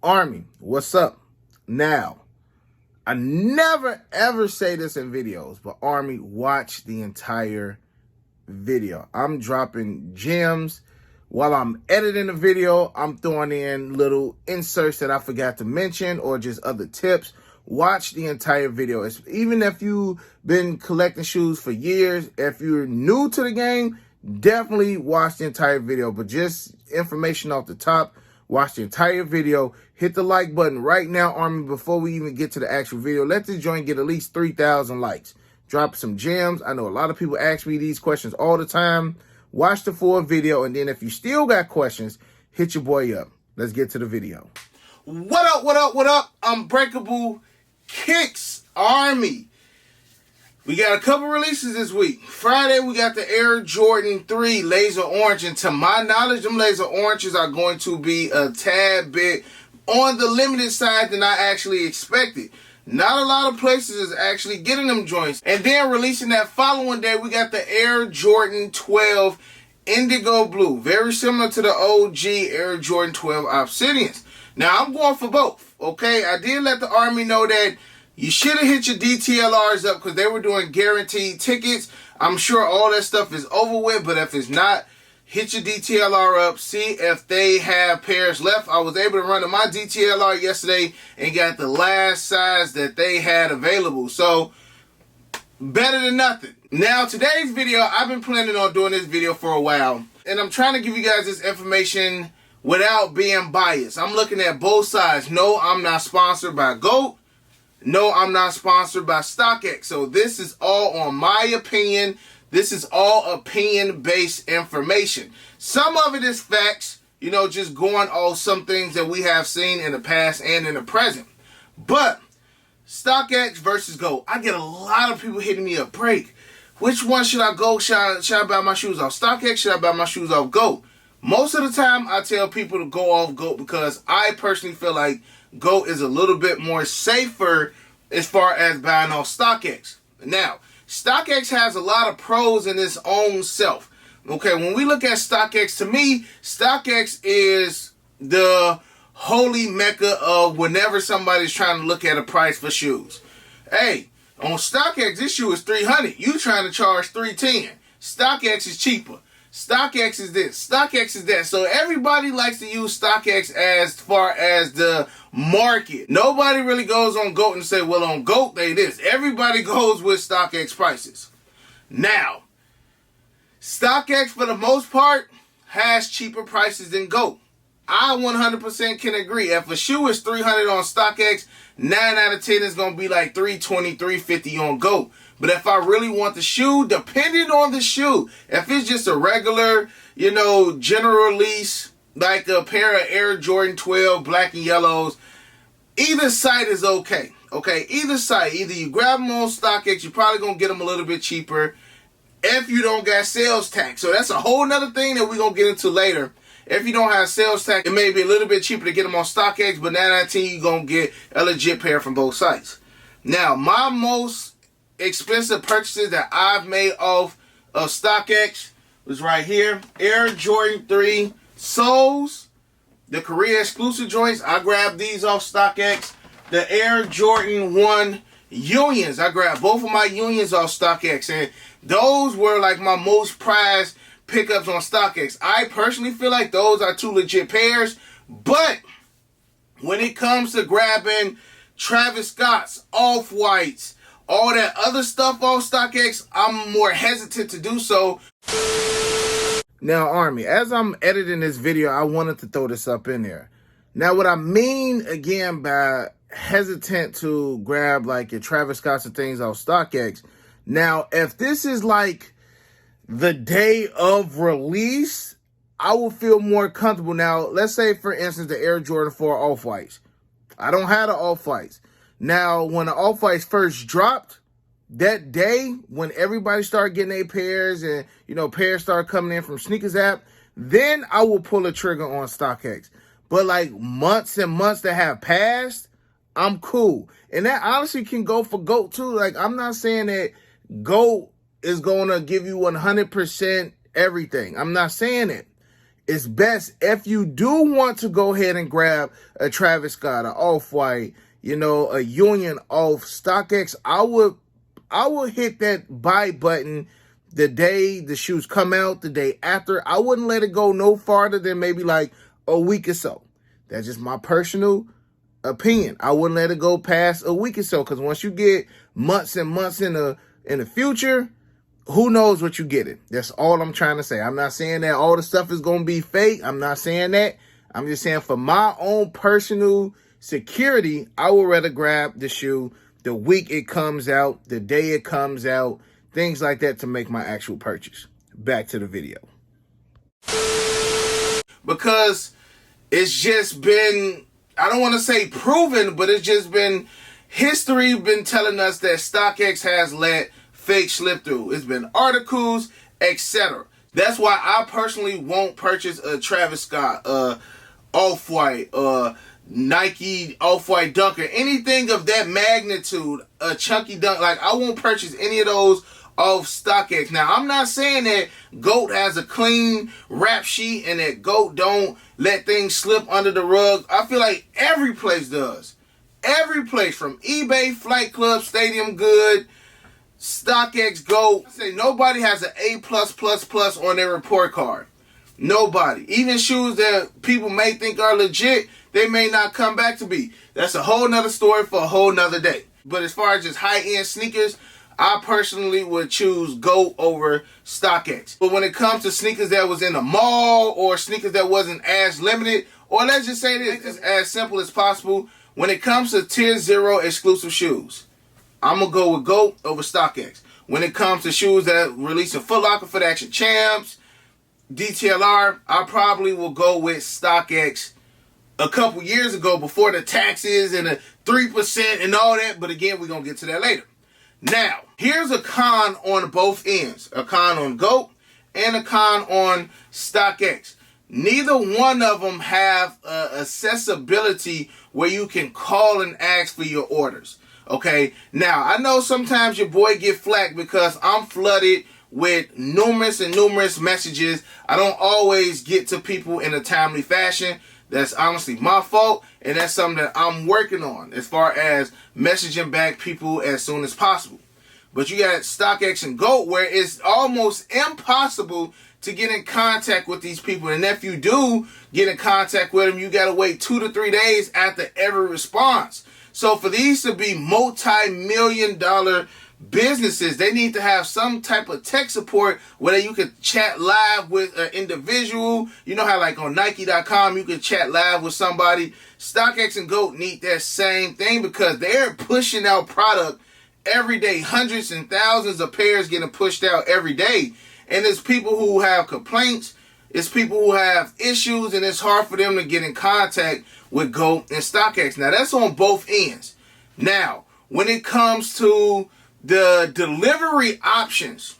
Army, what's up? Now, I never ever say this in videos, but Army, watch the entire video. I'm dropping gems. While I'm editing the video, I'm throwing in little inserts that I forgot to mention or just other tips. Watch the entire video. Even if you've been collecting shoes for years, if you're new to the game, definitely watch the entire video. But just information off the top, watch the entire video. Hit the like button right now, Army, before we even get to the actual video. Let this joint get at least 3,000 likes. Drop some gems. I know a lot of people ask me these questions all the time. Watch the full video, and then if you still got questions, hit your boy up. Let's get to the video. What up, what up, what up? Unbreakable Kicks Army. We got a couple releases this week. Friday, we got the Air Jordan 3 Laser Orange, and to my knowledge, them Laser Oranges are going to be a tad bit on the limited side than I actually expected. Not a lot of places is actually getting them joints. And then releasing that following day, we got the Air Jordan 12 Indigo Blue. Very similar to the OG Air Jordan 12 Obsidians. Now, I'm going for both, okay? I did let the Army know that you should have hit your DTLRs up because they were doing guaranteed tickets. I'm sure all that stuff is over with, but if it's not, hit your DTLR up, see if they have pairs left. I was able to run to my DTLR yesterday and got the last size that they had available. So, better than nothing. Now, today's video, I've been planning on doing this video for a while. And I'm trying to give you guys this information without being biased. I'm looking at both sides. No, I'm not sponsored by GOAT. No, I'm not sponsored by Stockx. So, this is all on my opinion. This is all opinion-based information. Some of it is facts, you know, just going off some things that we have seen in the past and in the present. But Stockx versus GOAT. I get a lot of people hitting me up. Break. Which one should I go? Should I buy my shoes off Stockx? Should I buy my shoes off GOAT? Most of the time, I tell people to go off GOAT because I personally feel like GOAT is a little bit more safer as far as buying off Stockx. Now, Stockx has a lot of pros in its own self. Okay, when we look at Stockx, to me, Stockx is the holy mecca of whenever somebody's trying to look at a price for shoes. Hey, on Stockx, this shoe is $300. You trying to charge $310. Stockx is cheaper. Stockx is this. Stockx is that. So everybody likes to use Stockx as far as the market. Nobody really goes on GOAT and say, well, on GOAT, they this. Everybody goes with Stockx prices. Now, Stockx, for the most part, has cheaper prices than GOAT. I 100% can agree. If a shoe is $300 on Stockx, 9 out of 10 is going to be like $320, $350 on GOAT. But if I really want the shoe, depending on the shoe, if it's just a regular, you know, general release, like a pair of Air Jordan 12 black and yellows, either site is okay. Okay, either site. Either you grab them on Stockx, you're probably going to get them a little bit cheaper if you don't got sales tax. So that's a whole nother thing that we're going to get into later. If you don't have sales tax, it may be a little bit cheaper to get them on StockX, but 9 out of 10, you're going to get a legit pair from both sites. Now, my most expensive purchases that I've made off of StockX was right here. Air Jordan 3 soles, the Korea exclusive joints. I grabbed these off StockX. The Air Jordan 1 unions. I grabbed both of my unions off StockX, and those were like my most prized pickups on StockX. I personally feel like those are two legit pairs, but when it comes to grabbing Travis Scott's, Off-Whites, all that other stuff on StockX, I'm more hesitant to do so. Now, Army, as I'm editing this video, I wanted to throw this up in there. Now, what I mean, again, by hesitant to grab like your Travis Scott's and things off StockX, now, if this is like the day of release, I will feel more comfortable. Now, let's say, for instance, the Air Jordan 4 Off-Whites. I don't have the Off-Whites. Now, when the Off-Whites first dropped, that day when everybody started getting their pairs and, you know, pairs started coming in from Sneakers app, then I will pull a trigger on StockX. But like months and months that have passed, I'm cool. And that honestly can go for GOAT too. Like, I'm not saying that GOAT is going to give you 100% everything. I'm not saying it. it's best if you do want to go ahead and grab a Travis Scott, an Off-White, you know, a Union off StockX. I would hit that buy button the day the shoes come out, the day after. I wouldn't let it go no farther than maybe like a week or so. That's just my personal opinion. I wouldn't let it go past a week or so, because once you get months and months in the future, who knows what you getting. That's all I'm trying to say. I'm not saying that all the stuff is going to be fake. I'm not saying that. I'm just saying for my own personal security, I would rather grab the shoe the week it comes out, the day it comes out, things like that to make my actual purchase. Back to the video. Because it's just been, I don't want to say proven, but it's just been, history been telling us that StockX has let fake slip through. It's been articles, etc. That's why I personally won't purchase a Travis Scott, Off-White, Nike Off-White Dunker, anything of that magnitude, a chunky dunk. Like, I won't purchase any of those off StockX. Now, I'm not saying that GOAT has a clean rap sheet and that GOAT don't let things slip under the rug. I feel like every place does. Every place, from eBay, Flight Club, Stadium Good, StockX, GOAT. I say nobody has an A+++ on their report card. Nobody. Even shoes that people may think are legit, they may not come back to be. That's a whole nother story for a whole nother day. But as far as just high-end sneakers, I personally would choose GOAT over StockX. But when it comes to sneakers that was in a mall or sneakers that wasn't as limited, or let's just say this, it's as simple as possible. When it comes to Tier 0 exclusive shoes, I'm going to go with GOAT over StockX. When it comes to shoes that release a Foot Locker, Foot Action Champs, DTLR, I probably will go with StockX a couple years ago before the taxes and the 3% and all that. But again, we're going to get to that later. Now, here's a con on both ends. A con on GOAT and a con on StockX. Neither one of them have accessibility where you can call and ask for your orders. Okay, now I know sometimes your boy get flack because I'm flooded with numerous messages. I don't always get to people in a timely fashion. That's honestly my fault, and that's something that I'm working on as far as messaging back people as soon as possible. But you got StockX and GOAT where it's almost impossible to get in contact with these people. And if you do get in contact with them, you got to wait 2 to 3 days after every response. So for these to be multi-million-dollar businesses, they need to have some type of tech support where you could chat live with an individual. You know how like on Nike.com you can chat live with somebody. StockX and GOAT need that same thing because they're pushing out product every day. Hundreds and thousands of pairs getting pushed out every day. And it's people who have complaints. It's people who have issues, and it's hard for them to get in contact with GOAT and StockX. Now, that's on both ends. Now, when it comes to the delivery options,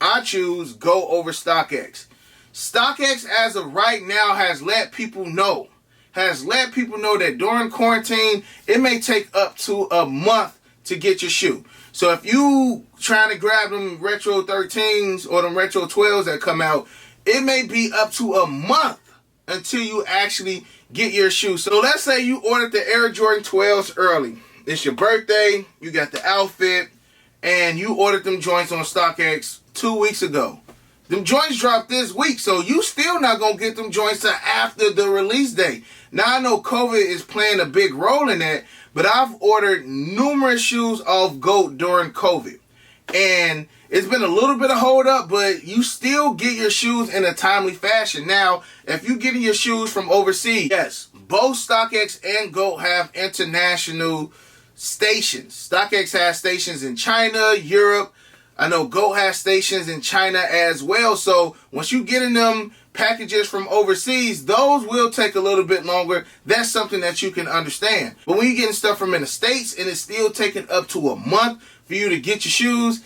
I choose GOAT over StockX. StockX, as of right now, has let people know that during quarantine, it may take up to a month to get your shoe. So if you trying to grab them Retro 13s or them Retro 12s that come out, it may be up to a month until you actually get your shoe. So let's say you ordered the Air Jordan 12s early. It's your birthday, you got the outfit, and you ordered them joints on StockX 2 weeks ago. Them joints dropped this week, so you still not going to get them joints till after the release date. Now, I know COVID is playing a big role in that, but I've ordered numerous shoes off GOAT during COVID. And it's been a little bit of hold up, but you still get your shoes in a timely fashion. Now, if you're getting your shoes from overseas, yes, both StockX and GOAT have international stations. StockX has stations in China, Europe. I know GOAT has stations in China as well. So once you get in them packages from overseas, those will take a little bit longer. That's something that you can understand. But when you're getting stuff from in the States and it's still taking up to a month for you to get your shoes,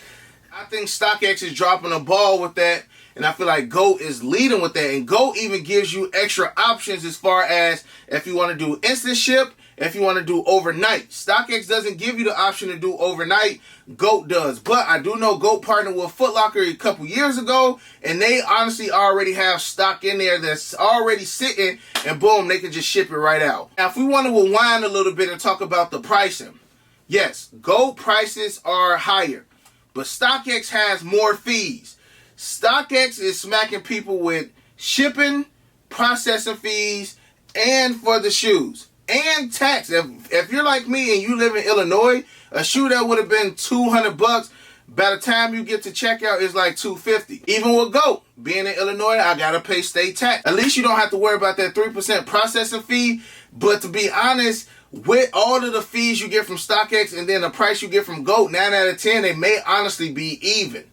I think StockX is dropping a ball with that. And I feel like GOAT is leading with that. And GOAT even gives you extra options as far as if you want to do instant ship if you want to do overnight. StockX doesn't give you the option to do overnight. GOAT does. But I do know GOAT partnered with Foot Locker a couple years ago, and they honestly already have stock in there that's already sitting, and boom, they can just ship it right out. Now, if we want to rewind a little bit and talk about the pricing, yes, GOAT prices are higher, but StockX has more fees. StockX is smacking people with shipping, processing fees, and for the shoes, and tax. If you're like me and you live in Illinois, a shoe that would have been $200, by the time you get to checkout, is like $250. Even with GOAT, being in Illinois, I gotta pay state tax. At least you don't have to worry about that 3% processing fee. But to be honest, with all of the fees you get from StockX and then the price you get from GOAT, 9 out of 10, they may honestly be even.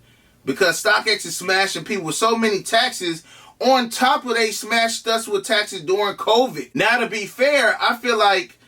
Because StockX is smashing people with so many taxes. On top of they smashed us with taxes during COVID. Now, to be fair, I feel like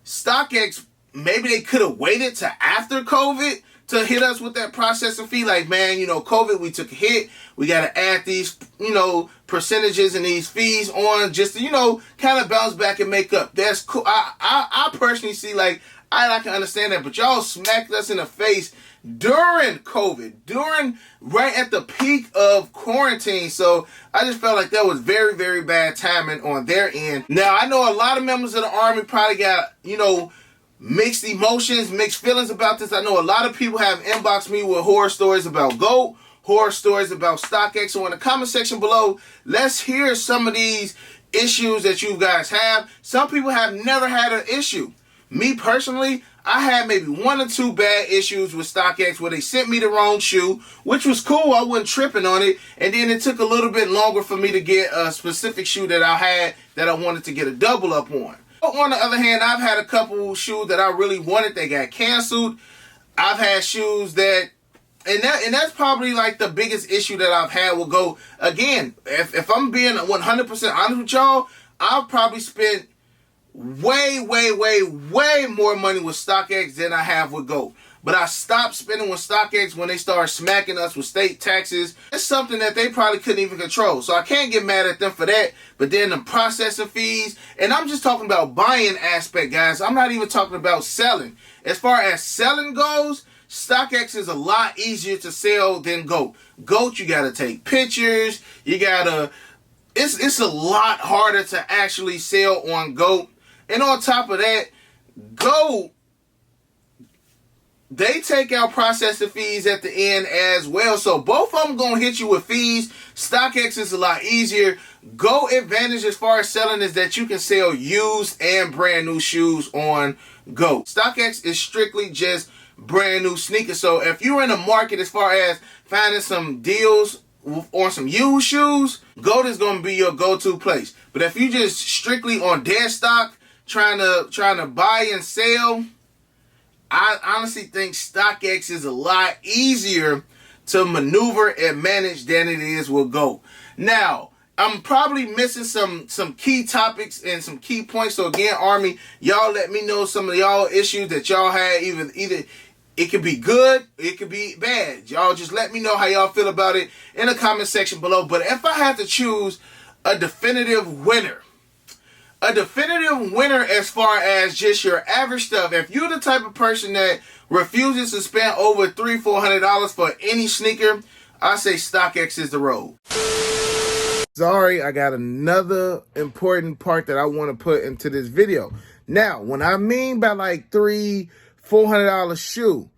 StockX, maybe they could have waited to after COVID to hit us with that processing fee. Like, man, you know, COVID, we took a hit. We got to add these, you know, percentages and these fees on just to, you know, kind of bounce back and make up. That's cool. I personally see, like, I can understand that, but y'all smacked us in the face during COVID, right at the peak of quarantine. So I just felt like that was very, very bad timing on their end. Now, I know a lot of members of the Army probably got, you know, mixed emotions, mixed feelings about this. I know a lot of people have inboxed me with horror stories about GOAT, horror stories about StockX. So in the comment section below, let's hear some of these issues that you guys have. Some people have never had an issue. Me personally, I had maybe 1 or 2 bad issues with StockX where they sent me the wrong shoe, which was cool. I wasn't tripping on it. And then it took a little bit longer for me to get a specific shoe that I had that I wanted to get a double up on. But on the other hand, I've had a couple shoes that I really wanted that got canceled. I've had shoes that, and that's probably like the biggest issue that I've had with GOAT. Again, if I'm being 100% honest with y'all, I've probably spent way more money with StockX than I have with GOAT. But I stopped spending with StockX when they started smacking us with state taxes. It's something that they probably couldn't even control. So I can't get mad at them for that. But then the processing fees, and I'm just talking about buying aspect, guys. I'm not even talking about selling. As far as selling goes, StockX is a lot easier to sell than GOAT. GOAT, you gotta take pictures. You gotta, it's a lot harder to actually sell on GOAT. And on top of that, GOAT, they take out processing fees at the end as well. So both of them going to hit you with fees. StockX is a lot easier. GOAT advantage as far as selling is that you can sell used and brand new shoes on GOAT. StockX is strictly just brand new sneakers. So if you're in the market as far as finding some deals on some used shoes, GOAT is going to be your go-to place. But if you just strictly on dead stock, trying to buy and sell, I honestly think StockX is a lot easier to maneuver and manage than it is with GOAT. Now, I'm probably missing some key topics and some key points. So again, Army, y'all let me know some of y'all issues that y'all had. Either it could be good, it could be bad. Y'all just let me know how y'all feel about it in the comment section below. But if I had to choose a definitive winner as far as just your average stuff, if you're the type of person that refuses to spend over $300-400 for any sneaker, I say StockX is the road. Sorry, I got another important part that I want to put into this video. Now, when I mean by like $300-400 shoe,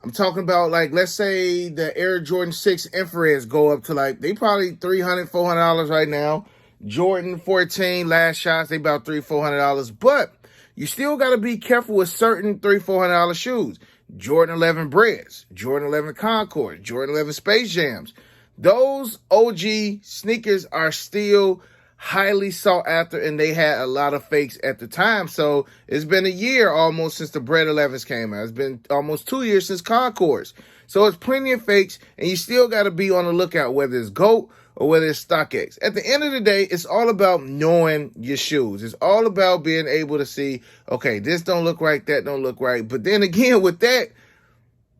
I'm talking about, like, let's say the Air Jordan 6 infrareds go up to, like, they probably $300-400 right now. Jordan 14 last shots, they about $300-400. But you still got to be careful with certain $300-400 shoes. Jordan 11 Breads, Jordan 11 Concord, Jordan 11 Space Jams. Those OG sneakers are still highly sought after, and they had a lot of fakes at the time. So it's been a year almost since the Bread 11s came out. It's been almost 2 years since Concords. So it's plenty of fakes, and you still got to be on the lookout, whether it's GOAT or whether it's StockX. At the end of the day, it's all about knowing your shoes. It's all about being able to see, okay, this don't look right, that don't look right. But then again, with that,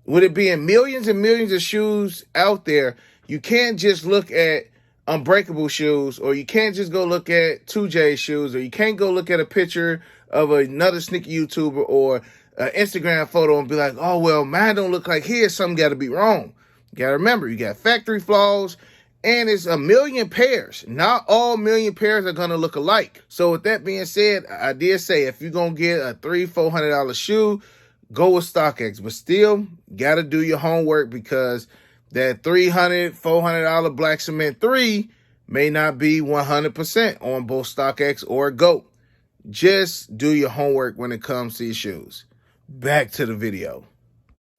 with it being millions and millions of shoes out there, you can't just look at Unbreakable shoes, or you can't just go look at 2J shoes, or you can't go look at a picture of another sneaker YouTuber or an Instagram photo and be like, oh, well, mine don't look like his, something got to be wrong. You got to remember, you got factory flaws, and it's a million pairs. Not all million pairs are going to look alike. So with that being said, I did say if you're going to get a $300-$400 shoe, go with StockX. But still, got to do your homework, because that $300-$400 Black Cement 3 may not be 100% on both StockX or GOAT. Just do your homework when it comes to your shoes. Back to the video.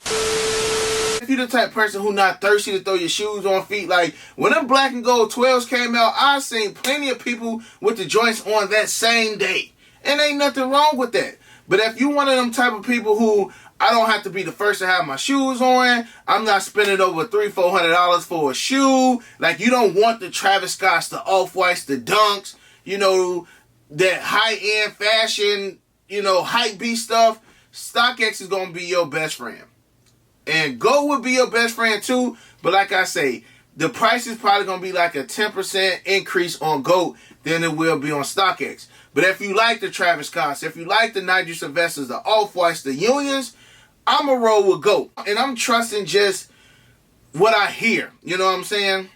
If you're the type of person who not thirsty to throw your shoes on feet, like when them black and gold 12s came out, I seen plenty of people with the joints on that same day. And ain't nothing wrong with that. But if you one of them type of people who, I don't have to be the first to have my shoes on, I'm not spending over $300-$400 for a shoe. Like, you don't want the Travis Scotts, the Off-Whites, the Dunks, you know, that high-end fashion, you know, hype beast stuff. StockX is going to be your best friend. And GOAT would be your best friend too. But like I say, the price is probably going to be like a 10% increase on GOAT than it will be on StockX. But if you like the Travis Scotts, if you like the Nigel Sylvesters, the Off-Whites, the Unions, I'm a roll with GOAT. And I'm trusting just what I hear. You know what I'm saying?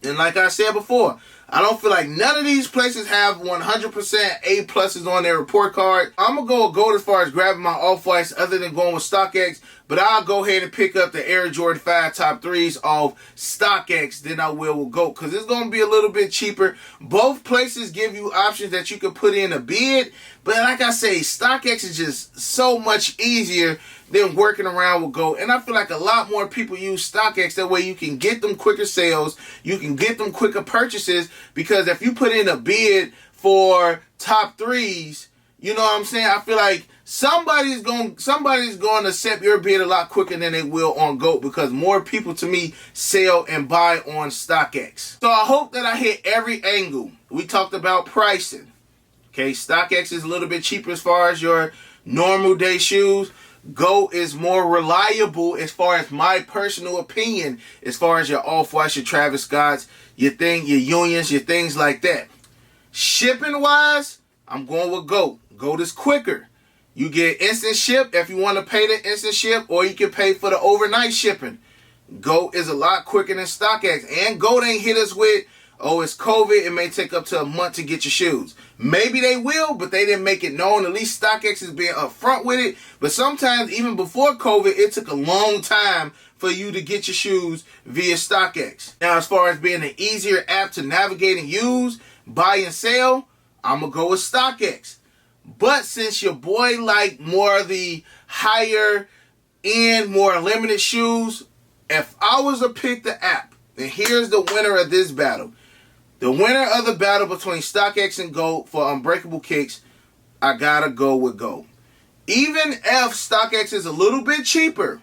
And like I said before, I don't feel like none of these places have 100% A pluses on their report card. I'm going to go with GOAT as far as grabbing my Off-Whites other than going with StockX. But I'll go ahead and pick up the Air Jordan 5 Top 3s off StockX than I will with GOAT, because it's going to be a little bit cheaper. Both places give you options that you can put in a bid. But like I say, StockX is just so much easier than working around with GOAT. And I feel like a lot more people use StockX. That way you can get them quicker sales. You can get them quicker purchases. Because if you put in a bid for top 3s, you know what I'm saying? I feel like somebody's going to accept your bid a lot quicker than they will on GOAT, because more people, to me, sell and buy on StockX. So I hope that I hit every angle. We talked about pricing. Okay, StockX is a little bit cheaper as far as your normal day shoes. GOAT is more reliable as far as my personal opinion, as far as your Off-Whites, your Travis Scotts, your Unions, your things like that. Shipping wise, I'm going with GOAT. GOAT is quicker. You get instant ship if you want to pay the instant ship, or you can pay for the overnight shipping. GOAT is a lot quicker than StockX. And GOAT ain't hit us with, oh, it's COVID, it may take up to a month to get your shoes. Maybe they will, but they didn't make it known. At least StockX is being upfront with it. But sometimes, even before COVID, it took a long time for you to get your shoes via StockX. Now, as far as being an easier app to navigate and use, buy and sell, I'm going to go with StockX. But since your boy like more of the higher end, more limited shoes, if I was to pick the app, and here's the winner of this battle. The winner of the battle between StockX and GOAT for unbreakable kicks, I gotta go with GOAT. Even if StockX is a little bit cheaper,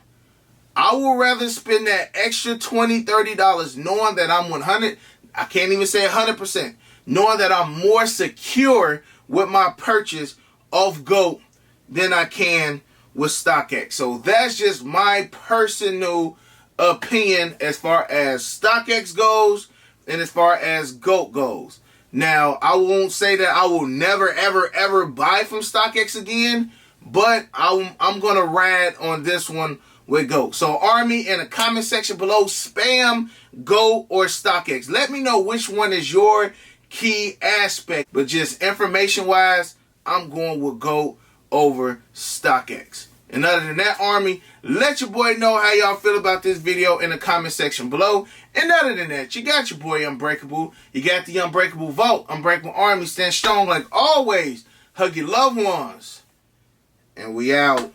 I would rather spend that extra $20, $30 knowing that I'm 100, I can't even say 100%, knowing that I'm more secure with my purchase of GOAT than I can with StockX. So that's just my personal opinion as far as StockX goes and as far as GOAT goes. Now, I won't say that I will never, ever, ever buy from StockX again, but I'm going to ride on this one with GOAT. So, Army, in the comment section below, spam GOAT or StockX. Let me know which one is your key aspect. But just information-wise, I'm going with GOAT over StockX. And other than that, Army, let your boy know how y'all feel about this video in the comment section below. And other than that, you got your boy Unbreakable. You got the Unbreakable Vault. Unbreakable Army, stand strong like always. Hug your loved ones. And we out.